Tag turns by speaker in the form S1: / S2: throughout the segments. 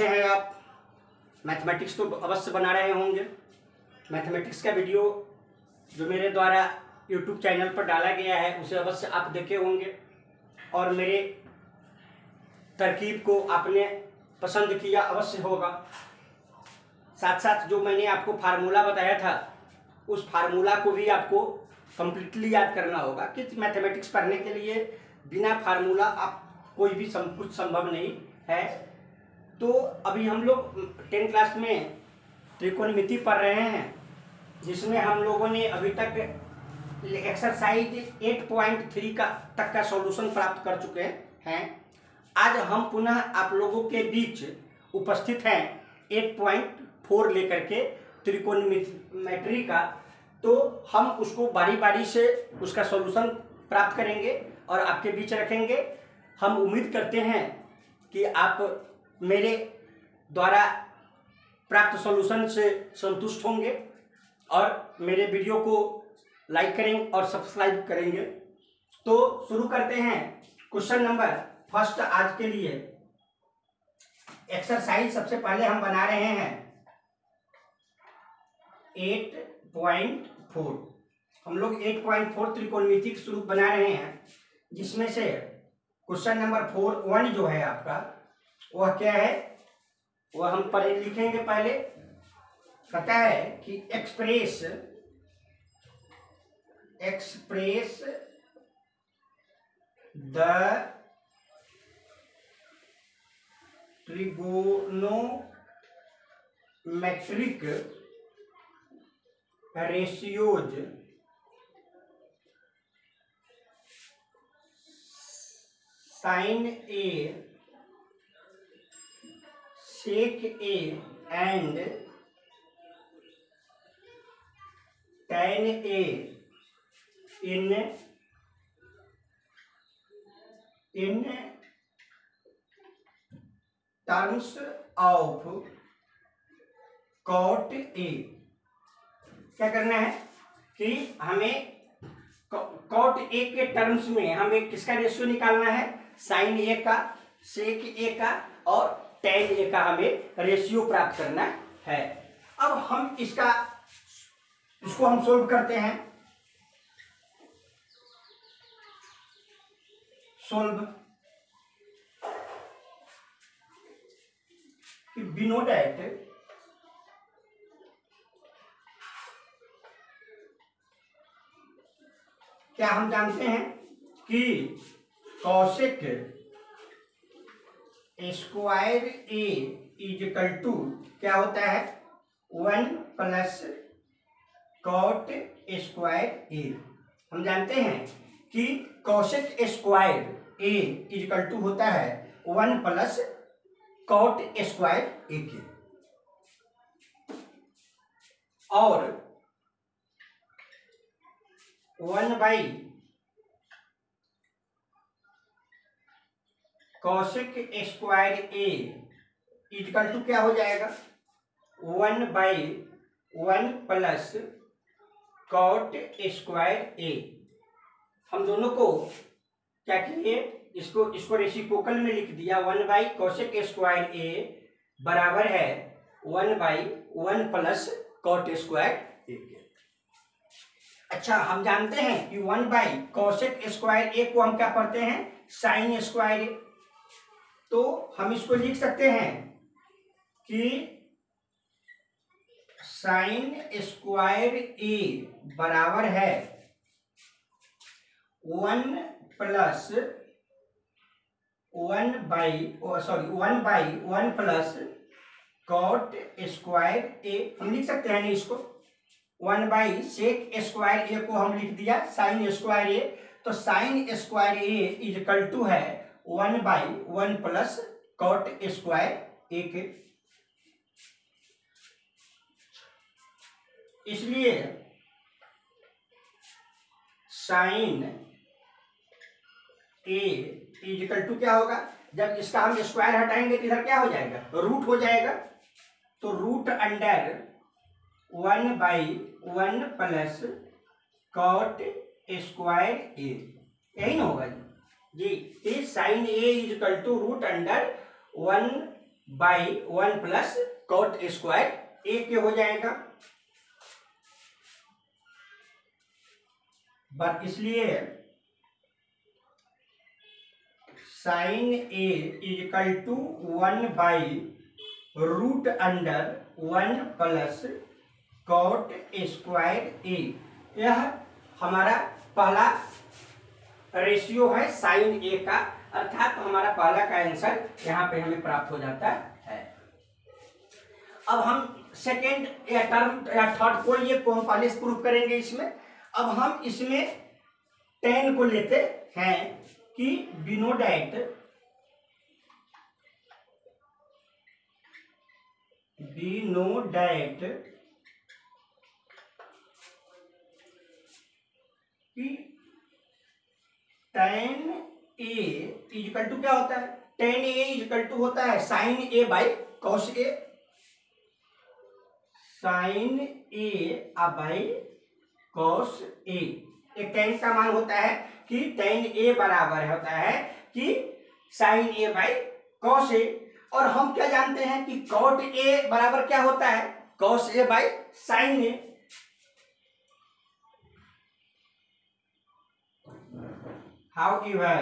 S1: कैसे हैं आप? मैथमेटिक्स तो अवश्य बना रहे होंगे। मैथमेटिक्स का वीडियो जो मेरे द्वारा यूट्यूब चैनल पर डाला गया है उसे अवश्य आप देखे होंगे और मेरे तरकीब को आपने पसंद किया अवश्य होगा। साथ साथ जो मैंने आपको फार्मूला बताया था उस फार्मूला को भी आपको कम्प्लीटली याद करना होगा कि मैथमेटिक्स पढ़ने के लिए बिना फार्मूला आप कोई भी कुछ संभव नहीं है। तो अभी हम लोग 10th क्लास में त्रिकोणमिति पढ़ रहे हैं, जिसमें हम लोगों ने अभी तक एक्सरसाइज 8.3 तक का सॉल्यूशन प्राप्त कर चुके हैं। आज हम पुनः आप लोगों के बीच उपस्थित हैं 8.4 लेकर के त्रिकोणमिति का। तो हम उसको बारी बारी से उसका सॉल्यूशन प्राप्त करेंगे और आपके बीच रखेंगे। हम उम्मीद करते हैं कि आप मेरे द्वारा प्राप्त सॉल्यूशन से संतुष्ट होंगे और मेरे वीडियो को लाइक करेंगे और सब्सक्राइब करेंगे। तो शुरू करते हैं। क्वेश्चन नंबर फर्स्ट आज के लिए एक्सरसाइज सबसे पहले हम बना रहे हैं 8.4। हम लोग 8.4 त्रिकोणमिति स्वरूप बना रहे हैं, जिसमें से क्वेश्चन नंबर 4.1 जो है आपका वह क्या है वह हम पढ़े लिखेंगे। पहले कहता है कि express the trigonometric ratios sin A, sec A and tan A in terms of cot A। क्या करना है कि हमें कॉट ए के टर्म्स में हमें किसका रेशियो निकालना है, साइन ए का, सेक ए का और टेन ए का हमें रेशियो प्राप्त करना है। अब हम इसको हम सोल्व करते हैं। सोल्व वी नो दैट क्या हम जानते हैं कि cosec square A is equal to क्या होता है 1 प्लस कॉट स्क्वायर ए। हम जानते हैं कि cosec square A is equal to होता है 1 प्लस कॉट स्क्वायर ए के, और 1 by cosec square A equal to क्या हो जाएगा 1 by 1 plus cot square A. हम दोनों को क्या किए, इसको रेसिप्रोकल में लिख दिया। 1 बाई कॉसेक स्क्वायर ए बराबर है 1 by 1 plus cot square A के। अच्छा, हम जानते हैं कि 1 बाई कॉसेक स्क्वायर ए को हम क्या पढ़ते हैं, साइन स्क्वायर ए। तो हम इसको लिख सकते हैं कि साइन स्क्वायर ए बराबर है 1 plus 1 by 1 plus cot square A. हम लिख सकते हैं ना इसको 1 बाई सेक स्क्वायर ए को हम लिख दिया साइन स्क्वायर ए। तो sine square A is equal to है 1 by 1 plus cot square A के। इसलिए sine A is equal to क्या होगा, जब इसका हम स्क्वायर हटाएंगे तो इधर क्या हो जाएगा, रूट हो जाएगा। तो root under 1 by 1 plus cot square A, यही ना होगा जी। Sine A is equal to root under 1 by 1 plus cot square A के हो जाएगा। बट इसलिए sine A equal to 1 by root under 1 plus cot square A. यह हमारा पहला रेशियो है साइन ए का, अर्थात हमारा पहला का आंसर यहाँ पे हमें प्राप्त हो जाता है। अब हम सेकेंड या थर्ड को ये को हम पहले प्रूफ करेंगे इसमें। अब हम इसमें tan को लेते हैं कि we know that कि tan a इक्वल टू क्या होता है, tan a इक्वल टू होता है sin a by cos a, sin a by cos a। एक tan का मान होता है कि tan a बराबर होता है कि sin a by cos a, और हम क्या जानते हैं कि cot a बराबर क्या होता है, cos a by sin a। however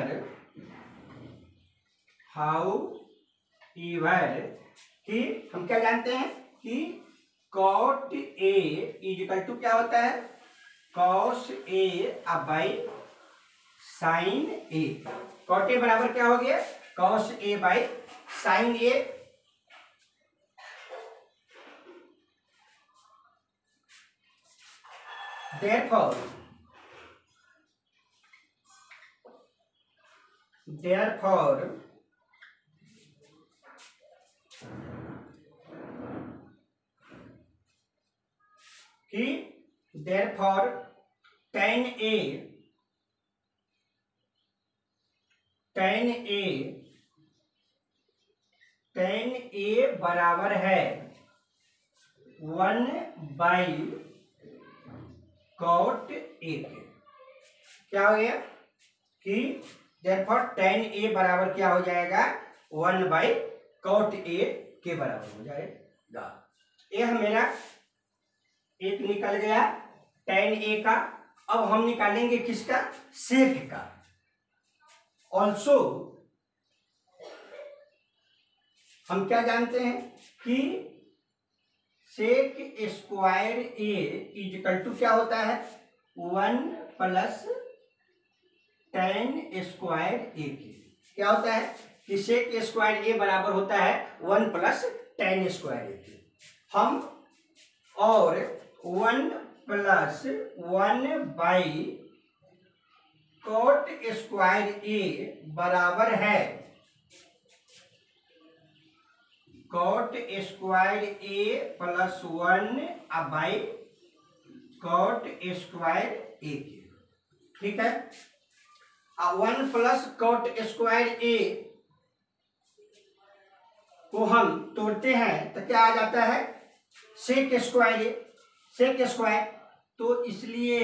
S1: कि हम क्या जानते हैं कि cot a इक्वल टू क्या होता है, cos a by sin a। cot a बराबर क्या हो गया, cos a by sin a। therefore tan a बराबर है 1 बाई cot a के। क्या हो गया कि therefore tan a बराबर क्या हो जाएगा, 1 बाई cot a के बराबर हो जाएगा। यह मेरा एक निकल गया tan a का। अब हम निकालेंगे किसका, sec का। ऑल्सो हम क्या जानते हैं कि sec square a equal to क्या होता है, 1 प्लस tan स्क्वायर a के। क्या होता है कि sec स्क्वायर a बराबर होता है 1 प्लस tan स्क्वायर a के। हम और 1 plus 1 by cot square a बराबर है cot square a plus 1 by cot square a के। ठीक है, 1 प्लस cot स्क्वायर a को हम तोड़ते हैं तो क्या आ जाता है, sec square a, sec square. तो इसलिए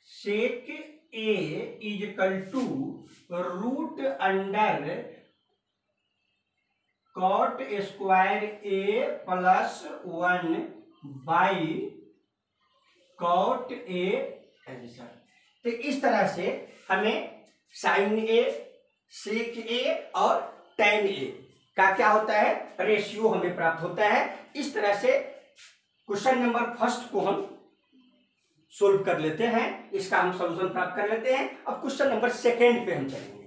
S1: sec a equal to root under cot square a plus 1 by cot a। तो इस तरह से हमें sin a, sec a और tan a का क्या होता है, रेशियो हमें प्राप्त होता है। इस तरह से क्वेश्चन नंबर फर्स्ट को हम सोल्व कर लेते हैं, इसका हम सॉल्यूशन प्राप्त कर लेते हैं। अब क्वेश्चन नंबर सेकेंड पे हम चलेंगे।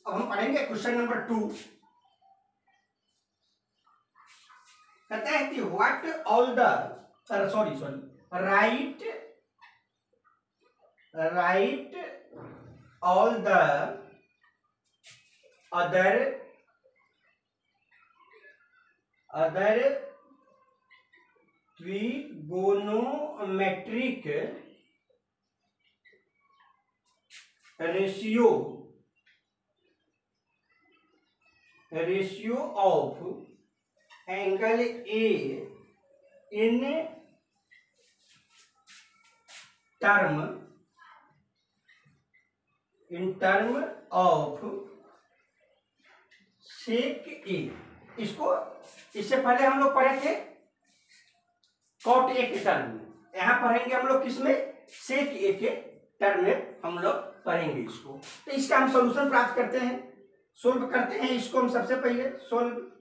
S1: अब हम पढ़ेंगे क्वेश्चन नंबर 2। कहते हैं कि what all the right all the other other trigonometric ratio of angle A in term of sec A. इससे पहले हम लोग पढ़े थे कॉट ए के टर्म में, यहां पढ़ेंगे हम लोग किसमें, सेक ए के टर्म में हम लोग पढ़ेंगे इसको। तो इसका हम सॉल्यूशन प्राप्त करते हैं, सोल्व करते हैं इसको हम। सबसे पहले सोल्व,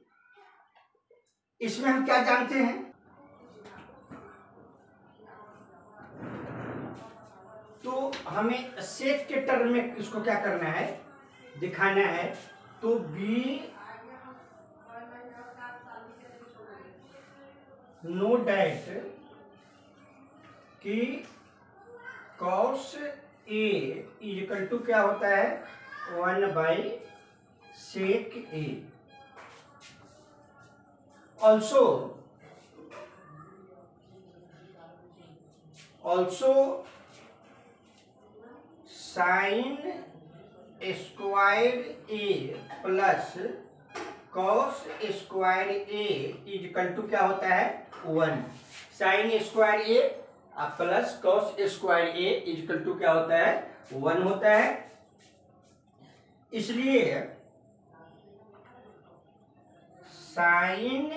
S1: इसमें हम क्या जानते हैं, तो हमें सेक के टर्म में इसको क्या करना है, दिखाना है। तो बी नो डैट कि कॉस ए इक्वल टू क्या होता है, 1/sec A. Also sine square A plus cos square A equal to क्या होता है, 1। Sine square A plus cos square A equal to क्या होता है, 1 होता है। इसलिए sine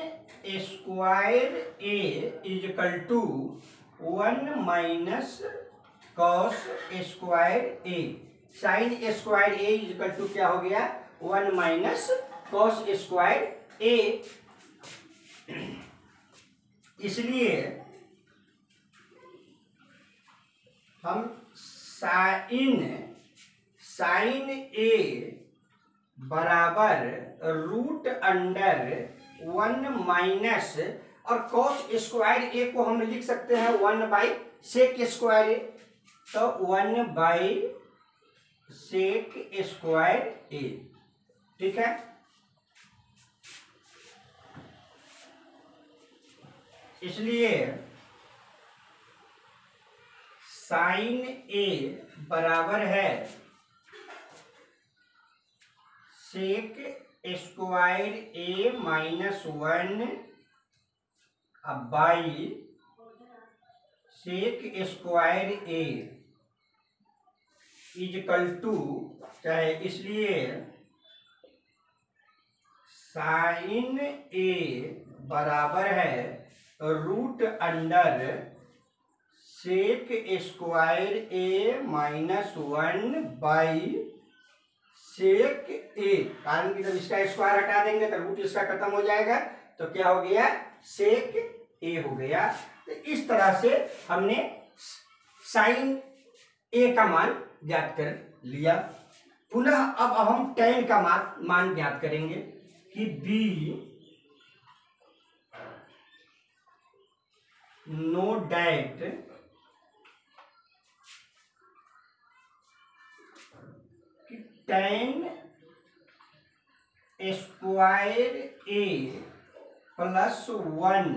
S1: square A equal to 1 minus cos square A. Sine square A equal to क्या हो गया, 1 माइनस कॉस स्क्वायर ए। इसलिए हम साइन ए बराबर √1 माइनस, और कॉस स्क्वायर ए को हम लिख सकते हैं 1/sec स्क्वायर ए। तो 1/sec स्क्वायर ए, ठीक है। इसलिए साइन ए बराबर है sec square A -1 by sec square A equal to चाहे, इसलिए साइन ए बराबर है √sec square A -1 by sec A. कारण कि जब इसका स्क्वायर हटा देंगे तो रूट इसका खत्म हो जाएगा, तो क्या हो गया, सेक ए हो गया। तो इस तरह से हमने साइन ए का मान ज्ञात कर लिया। पुनः अब हम tan का मान ज्ञात करेंगे कि we know that tan square A +1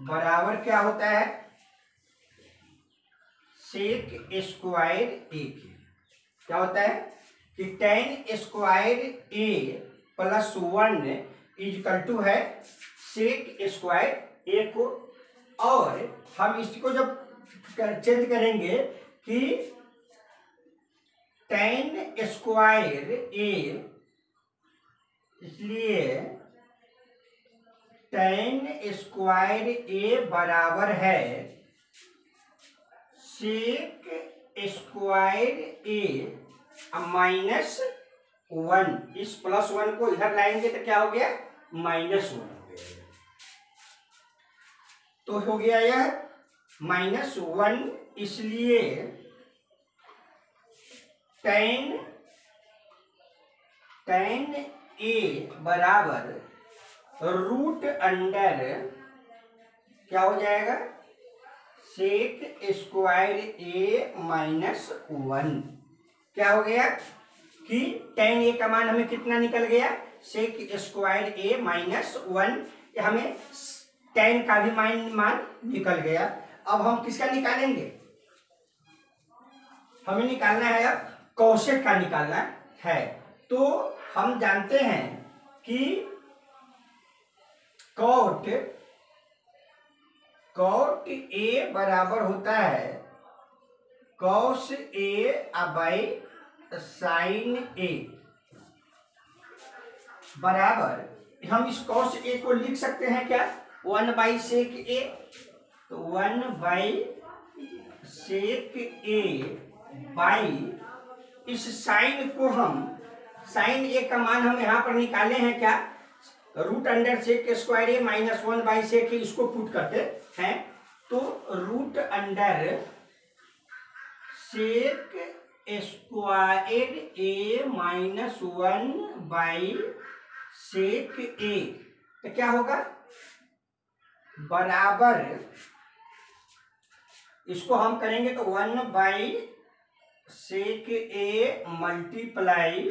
S1: बराबर क्या होता है, सेक स्क्वायर ए के। क्या होता है कि tan square A +1 equal to है सेक स्क्वायर ए को। और हम इसको जब चेंज करेंगे कि tan स्क्वायर ए, इसलिए tan स्क्वायर ए बराबर है सेक स्क्वायर ए -1। इस +1 को इधर लाएंगे तो क्या हो गया, -1 हो गया। तो हो गया यह -1। इसलिए tan ए बराबर √, क्या हो जाएगा, सेक स्क्वायर ए -1। क्या हो गया कि tan ए का मान हमें कितना निकल गया, सेक स्क्वायर ए -1। हमें tan का भी मान निकल गया। अब हम किसका निकालेंगे, हमें निकालना है अब कॉसेक का निकालना है। तो हम जानते हैं कि कॉट ए बराबर होता है cos A by sign A, बराबर हम इस कॉस ए को लिख सकते हैं क्या, 1/sec ए। तो 1/sec ए बाई इस साइन को हम, साइन ए का मान हम यहाँ पर निकाले हैं क्या, √sec² ए माइनस 1/sec ए, इसको पुट करते हैं तो √sec² ए माइनस 1/sec ए, तो क्या होगा, बराबर इसको हम करेंगे तो 1/sec A multiply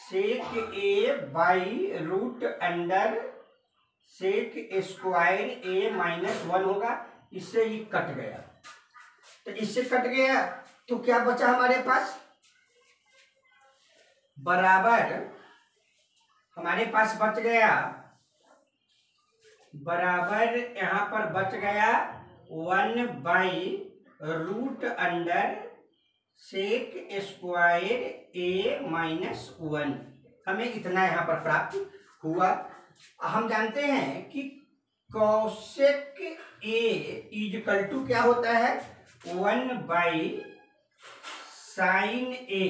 S1: sec A by √sec² A minus 1 होगा। इससे ये कट गया, तो इससे कट गया तो क्या बचा हमारे पास, बराबर हमारे पास बच गया, बराबर यहाँ पर बच गया 1/√sec² ए माइनस 1, हमें इतना यहाँ पर प्राप्त हुआ। हम जानते हैं कि कॉसेक ए इक्वल टू क्या होता है, 1/sin ए।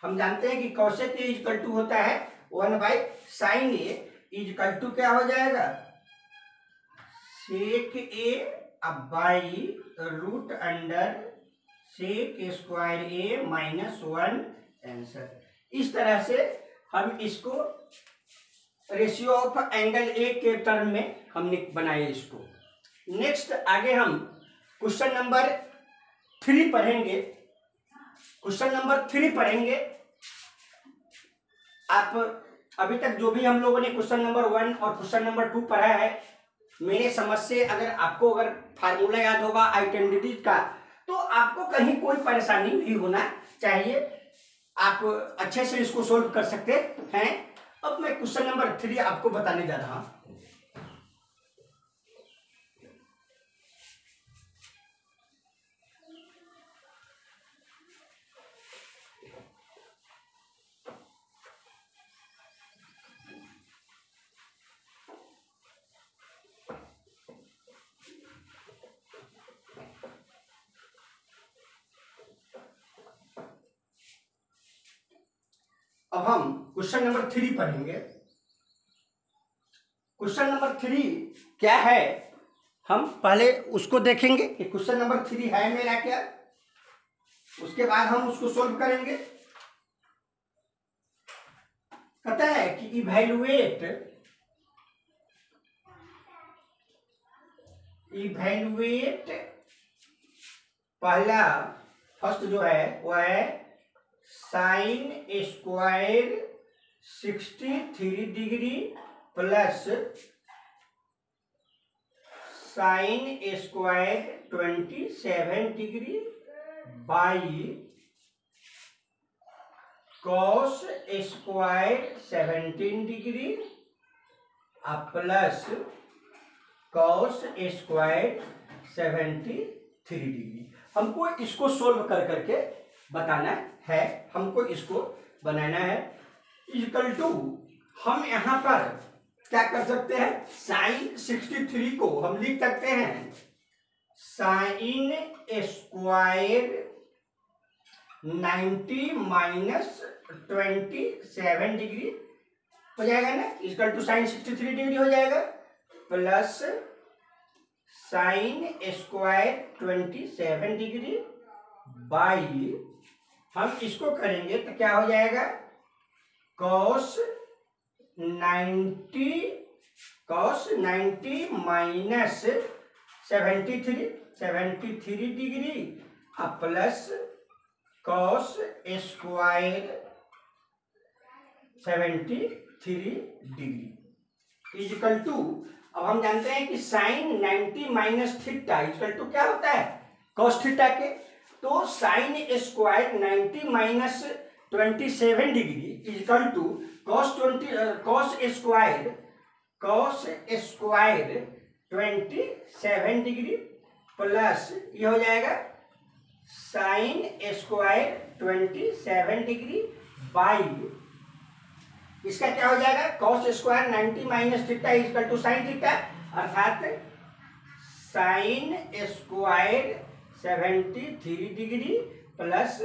S1: हम जानते हैं कि कॉसेक ए इक्वल टू होता है 1/sin ए, इक्वल टू क्या हो जाएगा, sec A by √sec² A minus 1 answer. इस तरह से हम इसको रेशियो ऑफ एंगल ए के टर्म में हमने बनाए इसको। नेक्स्ट आगे हम क्वेश्चन नंबर 3 पढ़ेंगे। क्वेश्चन नंबर 3 पढ़ेंगे। आप अभी तक जो भी हम लोगों ने क्वेश्चन नंबर 1 और क्वेश्चन नंबर 2 पढ़ा है, मेरे समझ से अगर आपको अगर फार्मूला याद होगा आइडेंटिटीज का, तो आपको कहीं कोई परेशानी नहीं होना चाहिए, आप अच्छे से इसको सोल्व कर सकते हैं। अब मैं क्वेश्चन नंबर 3 आपको बताने जा रहा हूं। अब हम क्वेश्चन नंबर 3 पढ़ेंगे। क्वेश्चन नंबर 3 क्या है, हम पहले उसको देखेंगे कि क्वेश्चन नंबर 3 है मेरा क्या, उसके बाद हम उसको सोल्व करेंगे। कहता है कि इवैल्यूएट पहला फर्स्ट जो है वह है sine square 63 degree plus sine square 27 degree by cos square 17 degree plus cos square 73 degree. हमको इसको सोल्व कर करके बताना है, हमको इसको बनाना है। इक्वल टू हम यहाँ पर क्या कर सकते हैं, साइन 63 को हम लिख सकते हैं साइन स्क्वायर 90 माइनस 27 डिग्री हो जाएगा ना, इक्वल टू साइन 63 डिग्री हो जाएगा plus sine square 27 degree by हम इसको करेंगे तो क्या हो जाएगा cos 90 minus 73 degree plus cos square 73 degree. Is equal to, अब हम जानते हैं कि sine 90 minus theta equal to क्या होता है, कॉस थीटा के। तो sine square 90 minus 27 degree equal to cos square 27 degree plus ये हो जाएगा साइन स्क्वायर 27 डिग्री बाई, इसका क्या हो जाएगा, cos square 90 minus theta equal to sine theta, अर्थात sine square 73 degree plus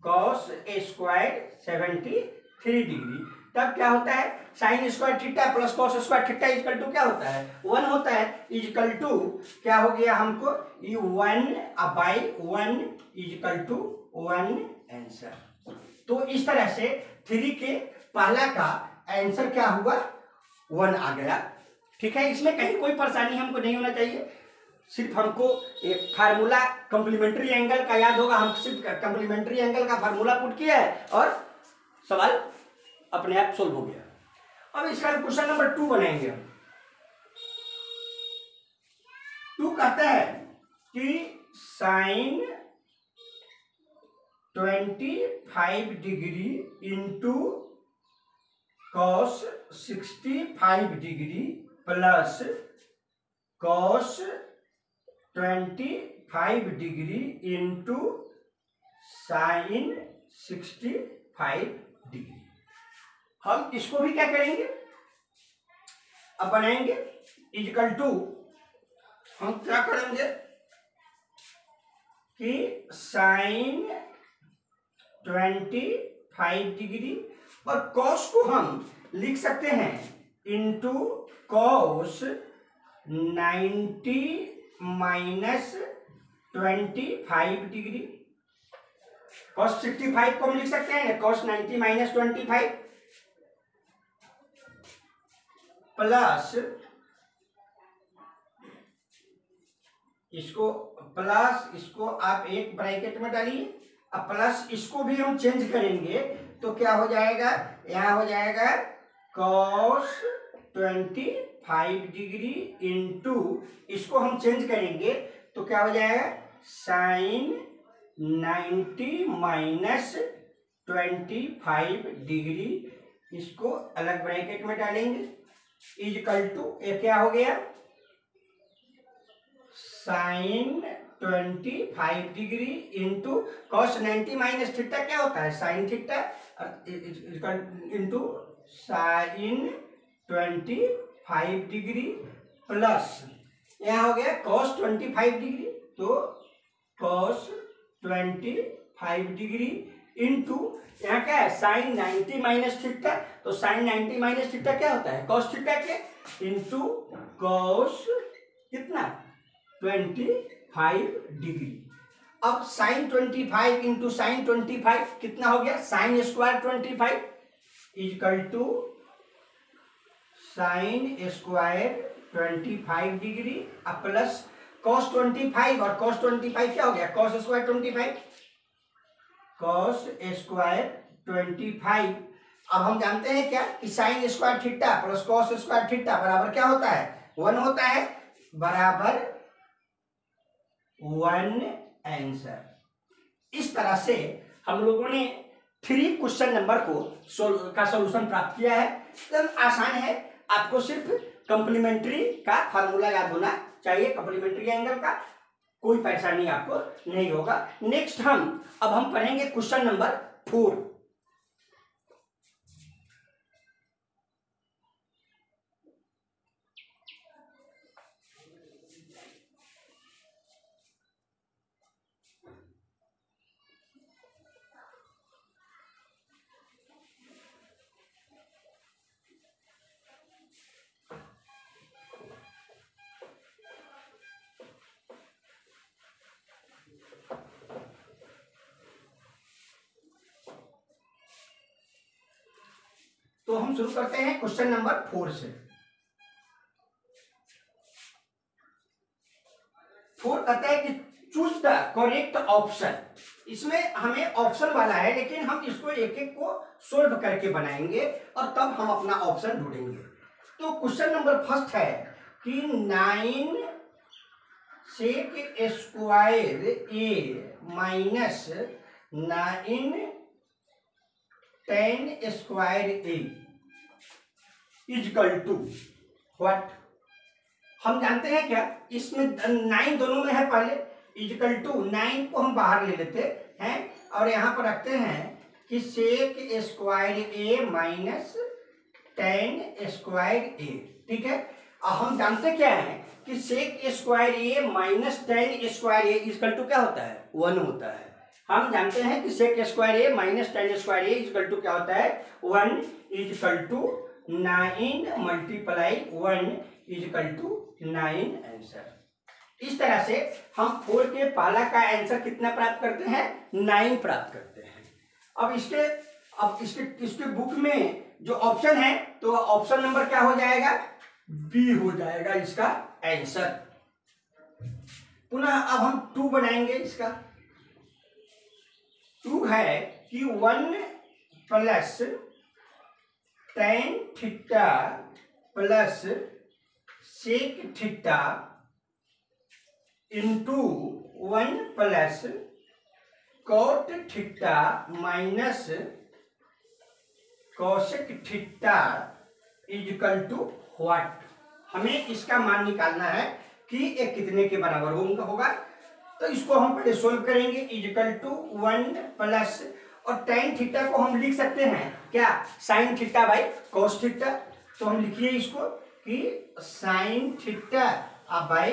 S1: cos square 73 degree. तब क्या होता है, sine square theta plus cos square theta equal to क्या होता है, 1 होता है। इक्वल टू क्या हो गया हमको, ये 1/1 इक्वल टू 1 आंसर। तो इस तरह से 3 के पहला का आंसर क्या हुआ, 1 आ गया। ठीक है, इसमें कहीं कोई परेशानी हमको नहीं होना चाहिए, सिर्फ हमको एक फार्मूला कॉम्प्लीमेंट्री एंगल का याद होगा, हम सिर्फ कॉम्प्लीमेंट्री एंगल का फार्मूला पुट किया है और सवाल अपने आप सोल्व हो गया। अब इसका क्वेश्चन नंबर 2 बनाएंगे हम। 2 कहता है कि sine 25 degree into cos 65 degree plus cos 25 degree into sine 65 degree. हम इसको भी क्या करेंगे, अब बनाएंगे इक्वल टू, हम क्या करेंगे कि साइन 25 डिग्री और कॉस को हम लिख सकते हैं into cos 90 minus 25 degree. Cos 65 को हम लिख सकते हैं कॉस 90 माइनस 25 प्लस इसको आप एक ब्रैकेट में डालिए, अब प्लस इसको भी हम चेंज करेंगे तो क्या हो जाएगा, यहाँ हो जाएगा कॉस 25 डिग्री इंटू, इसको हम चेंज करेंगे तो क्या हो जाएगा साइन 90 माइनस 25 डिग्री, इसको अलग ब्रैकेट में डालेंगे इक्वल टू, ये क्या हो गया sine 25 degree into cos 90 minus theta क्या होता है sine theta into sine 25 degree plus यहाँ हो गया कॉस 25 डिग्री, तो कॉस 25 डिग्री इंटू यहाँ क्या है साइन 90 माइनस थीटा, तो साइन 90 माइनस थीटा क्या होता है कॉस थीटा के इंटू कॉस कितना 25 डिग्री। अब साइन 25 इंटू साइन 25 कितना हो गया sine square 25 equal to sine square 25 degree अब प्लस कॉस 25 और कॉस 25 क्या हो गया कॉस स्क्वायर 25 कॉस स्क्वायर 25। अब हम जानते हैं क्या कि sine square theta plus cos square theta बराबर क्या होता है 1 होता है, बराबर 1 आंसर। इस तरह से हम लोगों ने 3 क्वेश्चन नंबर का सॉल्यूशन प्राप्त किया है। एकदम आसान है, आपको सिर्फ कॉम्प्लीमेंट्री का फार्मूला याद होना चाहिए, कॉम्प्लीमेंट्री एंगल का, कोई परेशानी आपको नहीं होगा। नेक्स्ट अब हम पढ़ेंगे क्वेश्चन नंबर 4। तो हम शुरू करते हैं क्वेश्चन नंबर 4 से। 4 कहता है कि चूज द करेक्ट ऑप्शन। इसमें हमें ऑप्शन वाला है, लेकिन हम इसको एक एक को सोल्व करके बनाएंगे और तब हम अपना ऑप्शन ढूंढेंगे। तो क्वेश्चन नंबर फर्स्ट है कि 9 sec square A minus 9 tan square A equal to what. हम जानते हैं क्या, इसमें 9 दोनों में है, पहले इजकल टू 9 को हम बाहर ले लेते हैं और यहाँ पर रखते हैं कि sec square A minus tan square A. ठीक है, अब हम जानते क्या है कि sec square A minus tan square A equal to क्या होता है, 1 होता है। हम जानते हैं कि sec square A minus tan square A equal to क्या होता है, 1 equal to 9 multiply 1 equal to 9 answer. इस तरह से हम 4 के पहला का आंसर कितना प्राप्त करते हैं, 9 प्राप्त करते हैं। अब इसके बुक में जो ऑप्शन है तो ऑप्शन नंबर क्या हो जाएगा, बी हो जाएगा इसका आंसर। पुनः अब हम 2 बनाएंगे। इसका 2 है कि 1 plus tan theta plus sec theta into 1 plus cot theta minus cosec theta equal to what. हमें इसका मान निकालना है कि ये कितने के बराबर होगा। तो इसको हम पहले सोल्व करेंगे। इजकल टू 1 प्लस और tan थीटा को हम लिख सकते हैं क्या, sine theta by cos theta. तो हम लिखिए इसको कि sine theta by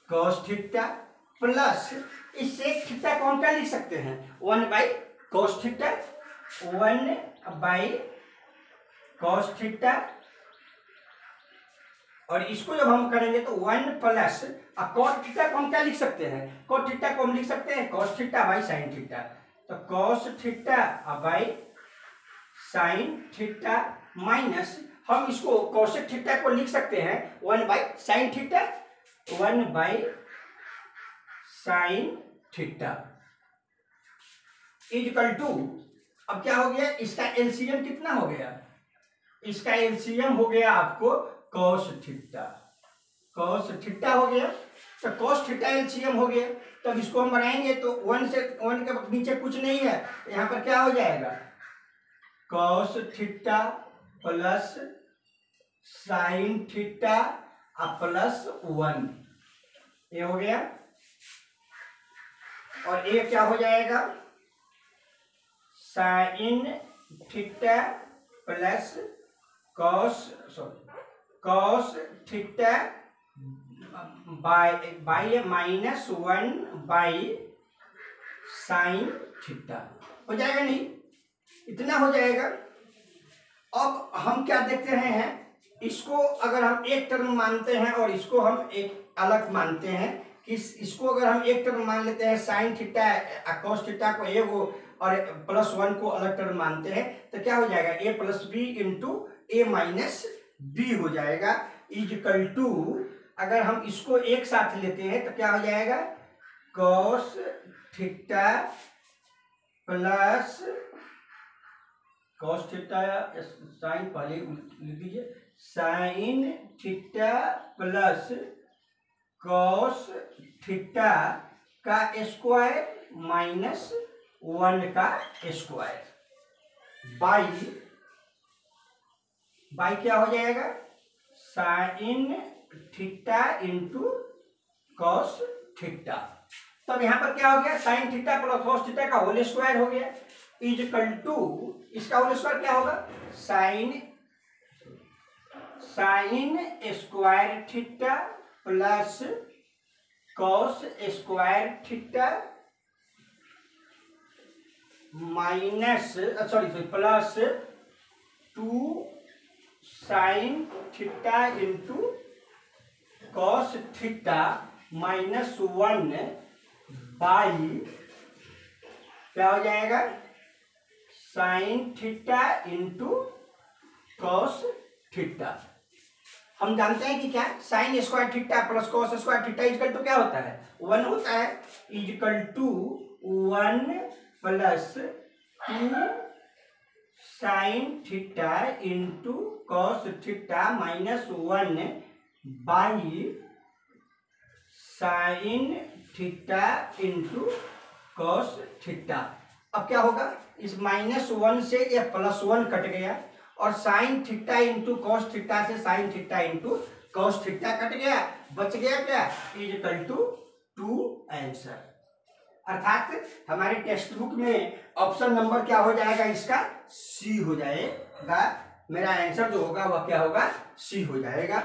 S1: cos theta plus इस सेक थीटा को हम क्या लिख सकते हैं, 1 by cos theta, 1 by cos theta. और इसको जब हम करेंगे तो 1 प्लस कॉट थीटा को हम क्या लिख सकते हैं, कॉट थीटा को हम लिख सकते हैं cos theta by sine theta. तो cos theta by sine theta minus हम इसको कॉसेक थीटा को लिख सकते हैं 1 by sine theta, 1 by sine theta equal to. अब क्या हो गया, इसका एलसीएम कितना हो गया, इसका एलसीएम हो गया आपको कॉस थीटा, कॉस थीटा हो गया। तो कॉस थीटा एलसीएम हो गया। तो अब इसको हम बनाएंगे तो 1 के नीचे कुछ नहीं है, यहाँ पर क्या हो जाएगा, cos theta plus sine theta plus 1, ये हो गया। और ये क्या हो जाएगा, sine theta plus cos theta by minus 1 by sine theta हो जाएगा। नहीं, इतना हो जाएगा। अब हम क्या देखते रहे हैं, इसको अगर हम एक टर्म मानते हैं और इसको हम एक अलग मानते हैं कि इसको अगर हम एक टर्म मान लेते हैं साइन थीटा कॉस थीटा को ए वो और प्लस 1 को अलग टर्म मानते हैं तो क्या हो जाएगा, ए प्लस बी इंटू ए माइनस बी हो जाएगा इजकल टू। अगर हम इसको एक साथ लेते हैं तो क्या हो जाएगा, cos theta plus cos theta sine पहले लिख दीजिए, sine theta plus cos theta का स्क्वायर माइनस 1 का स्क्वायर बाई क्या हो जाएगा, sine theta into cos theta. तब यहाँ पर क्या हो गया, sine theta plus cos theta का होल स्क्वायर हो गया इजकल टू, इसका होल स्क्वायर क्या होगा, sign square theta plus cos square theta minus plus 2 sine theta into cos theta minus 1 by क्या हो जाएगा, sine theta into cos theta. हम जानते हैं कि क्या, sine square theta plus cos square theta equal to क्या होता है, 1 होता है equal to 1 plus 2 sine theta into cos theta minus 1 by sine theta into cos theta. अब क्या होगा, इस -1 से ये +1 कट गया और sine theta into cos theta से sine theta into cos theta कट गया, बच गया क्या, इक्वल टू 2 आंसर। अर्थात हमारे टेक्स्ट बुक में ऑप्शन नंबर क्या हो जाएगा, इसका सी हो जाएगा। मेरा आंसर जो होगा वह क्या होगा, सी हो जाएगा।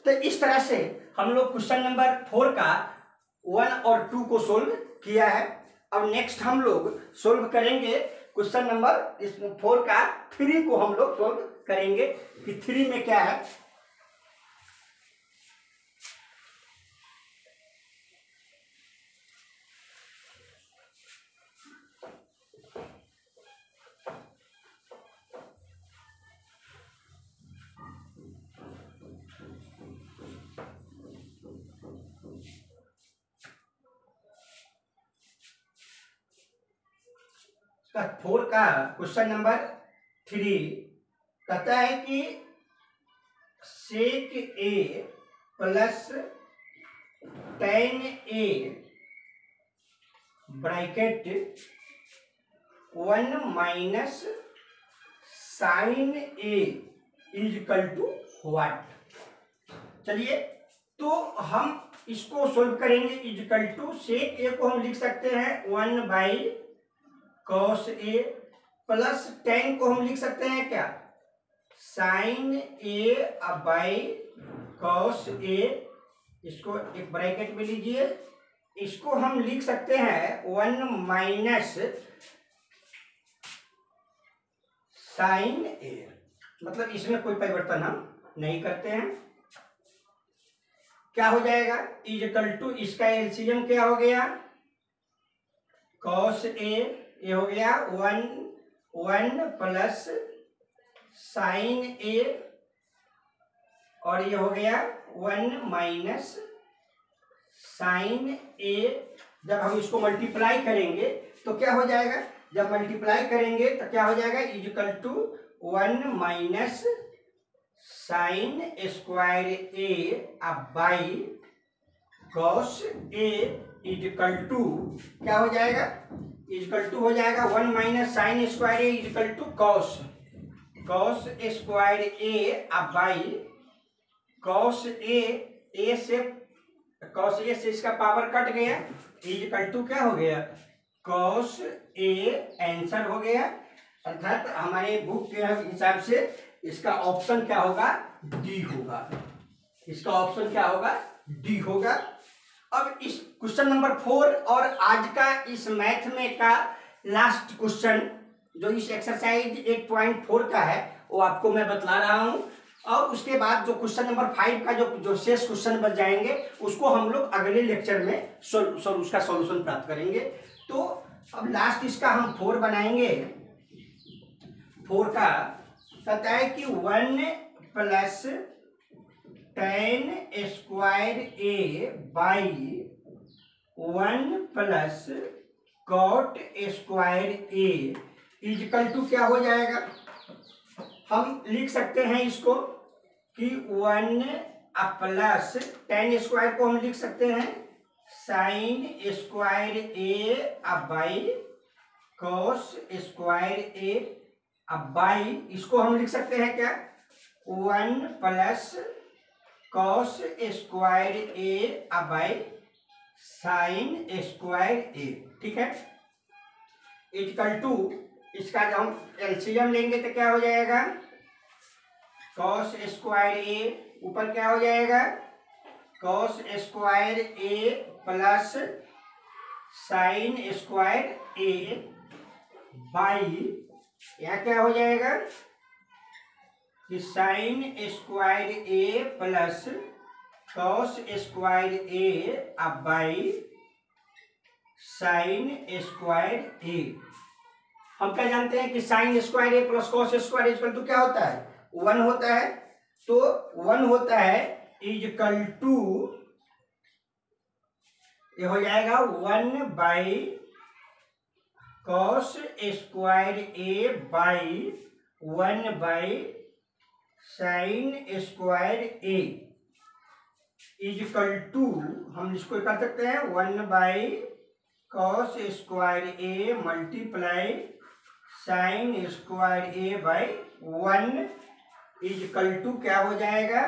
S1: तो इस तरह से हम लोग क्वेश्चन नंबर 4 का 1 और 2 को सोल्व किया है। अब नेक्स्ट हम लोग सोल्व करेंगे क्वेश्चन नंबर इस 4 का 3 को हम लोग सोल्व करेंगे कि 3 में क्या है। फोर का क्वेश्चन नंबर 3 कहता है कि sec A plus tan A bracket 1 minus sine A is equal to what. चलिए तो हम इसको सोल्व करेंगे। Is equal to sec A को हम लिख सकते हैं 1 by cos A plus tan को हम लिख सकते हैं क्या, sine A by cos A. इसको एक ब्रैकेट में लीजिए, इसको हम लिख सकते हैं 1 माइनस साइन ए। मतलब इसमें कोई परिवर्तन हम नहीं करते हैं। क्या हो जाएगा, इज इक्वल टू इसका एलसीएम क्या हो गया, कॉस ए, ये हो गया 1 प्लस साइन ए और ये हो गया 1 माइनस साइन ए। जब हम इसको मल्टीप्लाई करेंगे तो क्या हो जाएगा, जब मल्टीप्लाई करेंगे तो क्या हो जाएगा, is equal to 1 minus sine square A by cos A is equal to क्या हो जाएगा, इक्वल टू हो जाएगा 1 minus sine square A equal to cos square A by cos A से इसका पावर कट गया, इक्वल टू क्या हो गया, कॉस ए आंसर हो गया। अर्थात हमारे बुक के हिसाब से इसका ऑप्शन क्या होगा, डी होगा। इसका ऑप्शन क्या होगा, डी होगा। अब इस क्वेश्चन नंबर 4 और आज का इस मैथ में का लास्ट क्वेश्चन जो इस एक्सरसाइज 8.4 का है वो आपको मैं बतला रहा हूं। और उसके बाद जो क्वेश्चन नंबर 5 का जो शेष क्वेश्चन बच जाएंगे उसको हम लोग अगले लेक्चर में उसका सॉल्यूशन प्राप्त करेंगे। तो अब लास्ट इसका हम 4 बनाएंगे। 4 का कहता है कि 1 plus tan square A by 1 plus cot square A equal to क्या हो जाएगा, हम लिख सकते हैं इसको कि 1 प्लस tan स्क्वायर को हम लिख सकते हैं sine square A by cos square A by इसको हम लिख सकते हैं क्या, 1 plus cos square A by sine square A. ठीक है, इक्वल टू इसका जब हम एलसीएम लेंगे तो क्या हो जाएगा, कॉस स्क्वायर ए ऊपर क्या हो जाएगा, cos square A plus sine square A by यहाँ क्या हो जाएगा कि sine square A plus cos square A by sine square A. हम क्या जानते हैं कि sine square A plus cos square equal to क्या होता है, 1 होता है। तो 1 होता है इक्वल टू ये हो जाएगा 1 by cos square A by 1/sin² equal to, हम इसको कर सकते हैं 1/cos² multiply sin²/1 is equal to क्या हो जाएगा,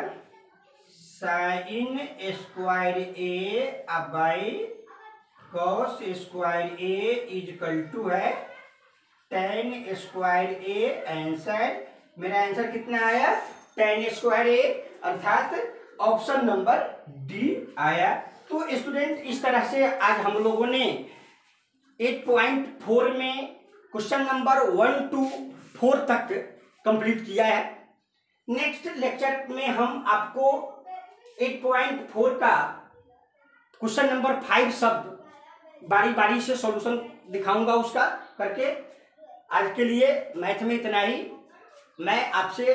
S1: sin²/cos² इजिकल टू है tan²। आंसर, मेरा आंसर कितना आया, tan², अर्थात ऑप्शन नंबर डी आया। तो स्टूडेंट, इस तरह से आज हम लोगों ने 8.4 में क्वेश्चन नंबर 1 to 4 तक कंप्लीट किया है। नेक्स्ट लेक्चर में हम आपको 8.4 का क्वेश्चन नंबर 5 सब बारी बारी से सॉल्यूशन दिखाऊंगा उसका करके। आज के लिए मैथ में इतना ही। मैं आपसे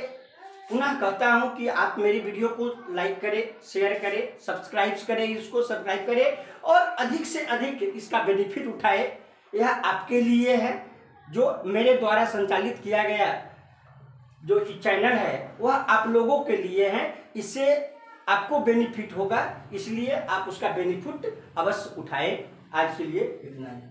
S1: पुनः कहता हूं कि आप मेरी वीडियो को लाइक करें, शेयर करें, सब्सक्राइब करें, इसको सब्सक्राइब करें और अधिक से अधिक इसका बेनिफिट उठाए। यह आपके लिए है, जो मेरे द्वारा संचालित किया गया जो चैनल है वह आप लोगों के लिए है। इससे आपको बेनिफिट होगा, इसलिए आप उसका बेनिफिट अवश्य उठाएं। आज के लिए इतना ही।